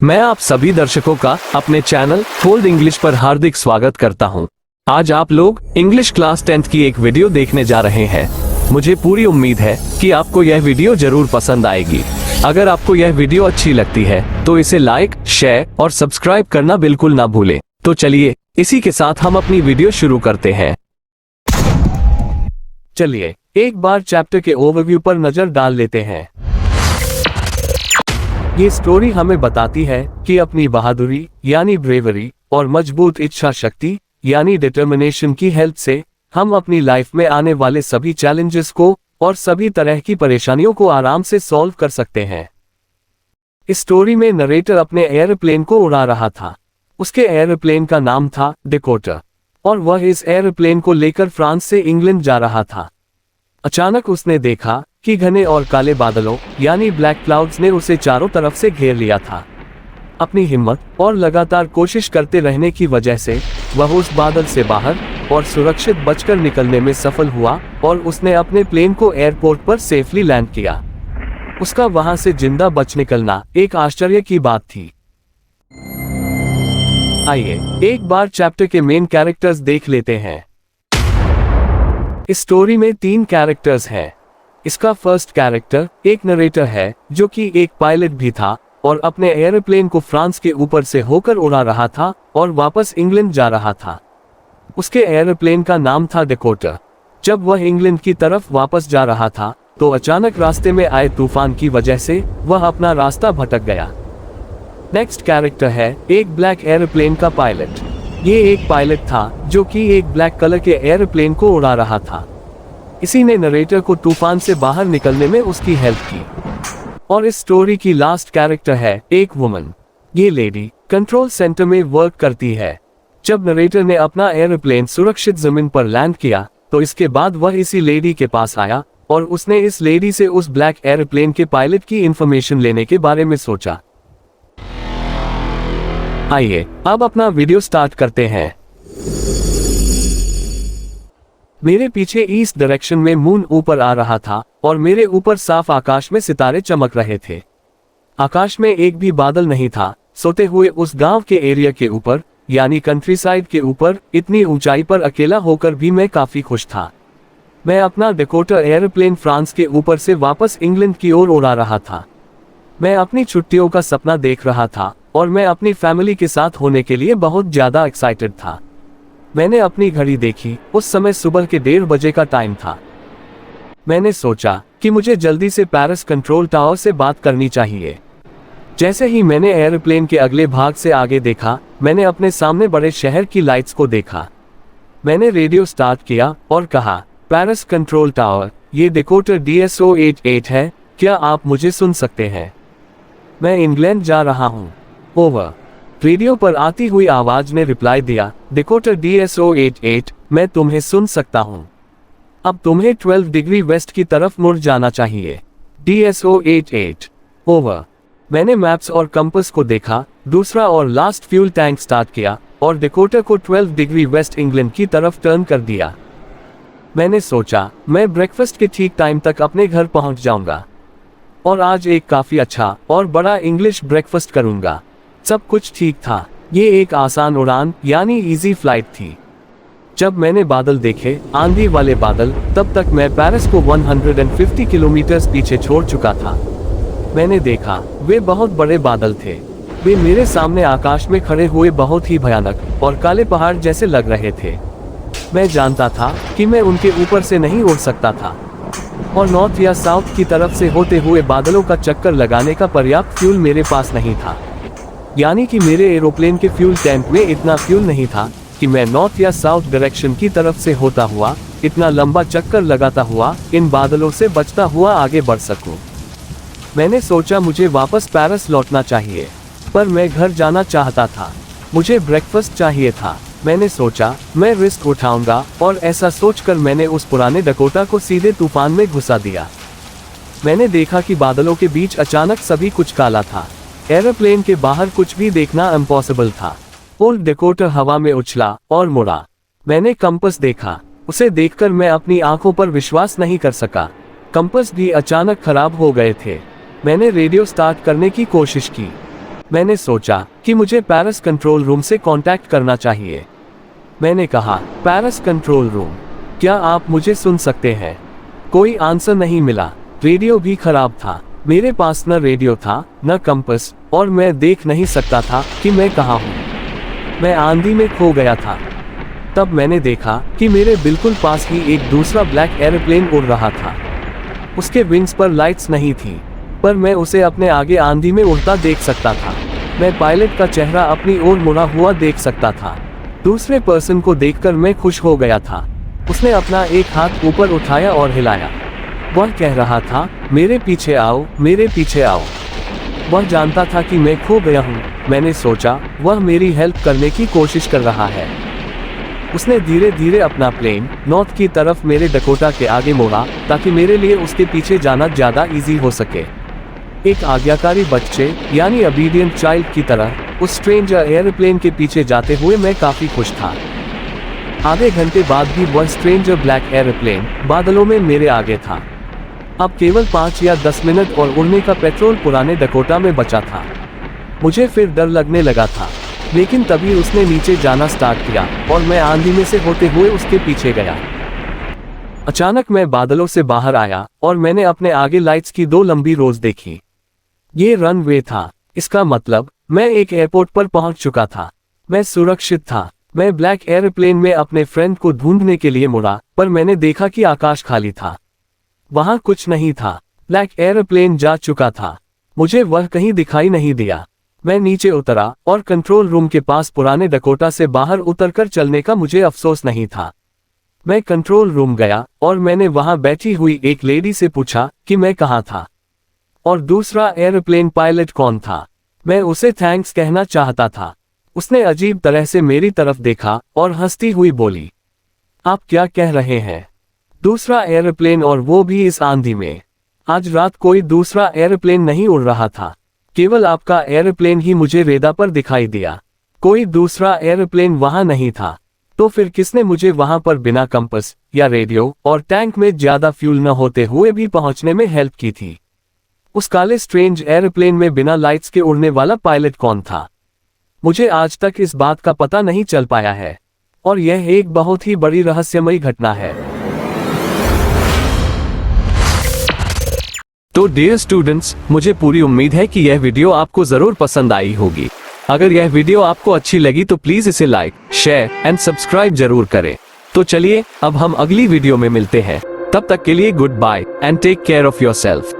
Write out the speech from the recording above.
मैं आप सभी दर्शकों का अपने चैनल फोल्ड इंग्लिश पर हार्दिक स्वागत करता हूं। आज आप लोग इंग्लिश क्लास 10th की एक वीडियो देखने जा रहे हैं। मुझे पूरी उम्मीद है कि आपको यह वीडियो जरूर पसंद आएगी। अगर आपको यह वीडियो अच्छी लगती है तो इसे लाइक, शेयर और सब्सक्राइब करना बिल्कुल ना भूलें। तो चलिए इसी के साथ हम अपनी वीडियो शुरू करते हैं। चलिए एक बार चैप्टर के ओवरव्यू पर नजर डाल लेते हैं। ये स्टोरी हमें बताती है कि अपनी बहादुरी यानी ब्रेवरी और मजबूत इच्छा शक्ति यानी डिटर्मिनेशन की हेल्प से हम अपनी लाइफ में आने वाले सभी चैलेंजेस को और सभी तरह की परेशानियों को आराम से सॉल्व कर सकते हैं। इस स्टोरी में नरेटर अपने एयरप्लेन को उड़ा रहा था। उसके एयरप्लेन का नाम था डेकोटा और वह इस एयरप्लेन को लेकर फ्रांस से इंग्लैंड जा रहा था। अचानक उसने देखा कि घने और काले बादलों यानी ब्लैक क्लाउड्स ने उसे चारों तरफ से घेर लिया था। अपनी हिम्मत और लगातार कोशिश करते रहने की वजह से वह उस बादल से बाहर और सुरक्षित बचकर निकलने में सफल हुआ और उसने अपने प्लेन को एयरपोर्ट पर सेफली लैंड किया। उसका वहां से जिंदा बच निकलना एक आश्चर्य की बात थी। आइए एक बार चैप्टर के मेन कैरेक्टर्स देख लेते हैं। इस स्टोरी में 3 कैरेक्टर्स हैं। इसका फर्स्ट कैरेक्टर एक नरेटर है जो कि एक पायलट भी था और अपने एयरप्लेन को फ्रांस के ऊपर से होकर उड़ा रहा था और वापस इंग्लैंड जा रहा था। उसके एयरप्लेन का नाम था डेकोटा। जब वह इंग्लैंड की तरफ वापस जा रहा था तो अचानक रास्ते में आए तूफान की वजह से वह अपना रास्ता भटक गया। नेक्स्ट कैरेक्टर है एक ब्लैक एयरप्लेन का पायलट। ये एक पायलट था जो कि एक ब्लैक कलर के एयरप्लेन को उड़ा रहा था। इसी ने नरेटर को तूफान से बाहर निकलने में उसकी हेल्प की। और इस स्टोरी की लास्ट कैरेक्टर है एक वुमन। ये लेडी कंट्रोल सेंटर में वर्क करती है। जब नरेटर ने अपना एयरप्लेन सुरक्षित जमीन पर लैंड किया तो इसके बाद वह इसी लेडी के पास आया और उसने इस लेडी से उस ब्लैक एयरप्लेन के पायलट की इंफॉर्मेशन लेने के बारे में सोचा। आइए अब अपना वीडियो स्टार्ट करते हैं। मेरे पीछे ईस्ट डायरेक्शन में मून ऊपर आ रहा था और मेरे ऊपर साफ आकाश में सितारे चमक रहे थे। आकाश में एक भी बादल नहीं था। सोते हुए उस गांव के एरिया के ऊपर यानी कंट्री साइड के ऊपर इतनी ऊंचाई पर अकेला होकर भी मैं काफी खुश था। मैं अपना डेकोटा एयरप्लेन फ्रांस के ऊपर से वापस इंग्लैंड की ओर उड़ा रहा था। मैं अपनी छुट्टियों का सपना देख रहा था और मैं अपनी फैमिली के साथ होने के लिए बहुत ज्यादा एक्साइटेड था। मैंने अपनी घड़ी देखी। उस समय सुबह के 1:30 बजे का टाइम था। मैंने सोचा कि मुझे जल्दी से पेरिस कंट्रोल टावर से बात करनी चाहिए। जैसे ही मैंने एयरप्लेन के अगले भाग से आगे देखा, मैंने अपने सामने बड़े शहर की लाइट्स को देखा। मैंने रेडियो स्टार्ट किया और कहा, पेरिस कंट्रोल टावर, ये डेकोटा DSO-88 है, क्या आप मुझे सुन सकते हैं? मैं इंग्लैंड जा रहा हूँ। ओवर। रेडियो पर आती हुई आवाज ने रिप्लाई दिया, डेकोटा DSO-88, मैं तुम्हें सुन सकता हूँ। अब तुम्हें 12 डिग्री वेस्ट की तरफ मुड़ जाना चाहिए। DSO-88। ओवर। मैंने मैप्स और कंपास को देखा, दूसरा और लास्ट फ्यूल टैंक स्टार्ट किया और डेकोटा को 12 डिग्री वेस्ट इंग्लैंड की तरफ टर्न कर दिया। मैंने सोचा मैं ब्रेकफास्ट के ठीक टाइम तक अपने घर पहुंच जाऊंगा और आज एक काफी अच्छा और बड़ा इंग्लिश ब्रेकफास्ट करूंगा। सब कुछ ठीक था। ये एक आसान उड़ान यानी इजी फ्लाइट थी। जब मैंने बादल देखे, आंधी वाले बादल, तब तक मैं पेरिस को 150 किलोमीटर पीछे छोड़ चुका था। मैंने देखा वे बहुत बड़े बादल थे। वे मेरे सामने आकाश में खड़े हुए बहुत ही भयानक और काले पहाड़ जैसे लग रहे थे। मैं जानता था कि मैं उनके ऊपर से नहीं उड़ सकता था और नॉर्थ या साउथ की तरफ से होते हुए बादलों का चक्कर लगाने का पर्याप्त फ्यूल मेरे पास नहीं था। यानी कि मेरे एरोप्लेन के फ्यूल टैंक में इतना फ्यूल नहीं था कि मैं नॉर्थ या साउथ डायरेक्शन की तरफ से होता हुआ इतना लंबा चक्कर लगाता हुआ इन बादलों से बचता हुआ आगे बढ़ सकूं। मैंने सोचा मुझे वापस पेरिस लौटना चाहिए, पर मैं घर जाना चाहता था। मुझे ब्रेकफास्ट चाहिए था। मैंने सोचा मैं रिस्क उठाऊंगा और ऐसा सोचकर मैंने उस पुराने डेकोटा को सीधे तूफान में घुसा दिया। मैंने देखा कि बादलों के बीच अचानक सभी कुछ काला था। एयरप्लेन के बाहर कुछ भी देखना इम्पॉसिबल था। ओल्ड डेकोटा हवा में उछला और मुड़ा। मैंने कंपास देखा। उसे देखकर मैं अपनी आंखों पर विश्वास नहीं कर सका। कंपास भी अचानक खराब हो गए थे। मैंने रेडियो स्टार्ट करने की कोशिश की। मैंने सोचा कि मुझे पेरिस कंट्रोल रूम से कांटेक्ट करना चाहिए। मैंने कहा, पेरिस कंट्रोल रूम, क्या आप मुझे सुन सकते हैं? कोई आंसर नहीं मिला। रेडियो भी खराब था। मेरे पास न रेडियो था न कंपास, और मैं देख नहीं सकता था कि मैं कहाँ हूँ। मैं आंधी में खो गया था। तब मैंने देखा कि मेरे बिल्कुल पास ही एक दूसरा ब्लैक एरोप्लेन उड़ रहा था। उसके विंग्स पर लाइट्स नहीं थी, पर मैं उसे अपने आगे आंधी में उड़ता देख सकता था। मैं पायलट का चेहरा अपनी ओर मुड़ा हुआ देख सकता था। दूसरे पर्सन को देखकर मैं खुश हो गया था। उसने अपना एक हाथ ऊपर उठाया और हिलाया। वह कह रहा था, मेरे पीछे आओ, मेरे पीछे आओ। वह जानता था कि मैं खो गया हूँ। मैंने सोचा वह मेरी हेल्प करने की कोशिश कर रहा है। उसने धीरे धीरे अपना प्लेन नॉर्थ की तरफ मेरे डकोटा के आगे मोड़ा ताकि मेरे लिए उसके पीछे जाना ज्यादा इजी हो सके। एक आज्ञाकारी बच्चे यानी ओबीडिएंट चाइल्ड की तरह उस स्ट्रेंजर एयरप्लेन के पीछे जाते हुए मैं काफी खुश था। आधे घंटे बाद भी वह स्ट्रेंजर ब्लैक एयरप्लेन बादलों में मेरे आगे था। अब केवल 5 या 10 मिनट और उड़ने का पेट्रोल पुराने डकोटा में बचा था। मुझे फिर डर लगने लगा था, लेकिन तभी उसने नीचे जाना स्टार्ट किया और मैं आंधी में से होते हुए उसके पीछे गया। अचानक मैं बादलों से बाहर आया और मैंने अपने आगे लाइट्स की 2 लंबी रोज देखी। ये रनवे था। इसका मतलब मैं एक एयरपोर्ट पर पहुंच चुका था। मैं सुरक्षित था। मैं ब्लैक एयरप्लेन में अपने फ्रेंड को ढूंढने के लिए मुड़ा, पर मैंने देखा कि आकाश खाली था। वहां कुछ नहीं था। ब्लैक एयरप्लेन जा चुका था। मुझे वह कहीं दिखाई नहीं दिया। मैं नीचे उतरा और कंट्रोल रूम के पास पुराने डकोटा से बाहर उतरकर चलने का मुझे अफसोस नहीं था। मैं कंट्रोल रूम गया और मैंने वहां बैठी हुई एक लेडी से पूछा कि मैं कहाँ था और दूसरा एयरप्लेन पायलट कौन था। मैं उसे थैंक्स कहना चाहता था। उसने अजीब तरह से मेरी तरफ देखा और हंसती हुई बोली, आप क्या कह रहे हैं? दूसरा एयरप्लेन, और वो भी इस आंधी में? आज रात कोई दूसरा एयरप्लेन नहीं उड़ रहा था। केवल आपका एयरप्लेन ही मुझे रेडार पर दिखाई दिया। कोई दूसरा एयरप्लेन वहां नहीं था। तो फिर किसने मुझे वहां पर बिना कंपास या रेडियो और टैंक में ज्यादा फ्यूल न होते हुए भी पहुंचने में हेल्प की थी? उस काले स्ट्रेंज एयरप्लेन में बिना लाइट्स के उड़ने वाला पायलट कौन था? मुझे आज तक इस बात का पता नहीं चल पाया है, और यह एक बहुत ही बड़ी रहस्यमयी घटना है। तो डियर स्टूडेंट्स, मुझे पूरी उम्मीद है कि यह वीडियो आपको जरूर पसंद आई होगी। अगर यह वीडियो आपको अच्छी लगी तो प्लीज इसे लाइक, शेयर एंड सब्सक्राइब जरूर करें। तो चलिए अब हम अगली वीडियो में मिलते हैं। तब तक के लिए good bye and take care of yourself.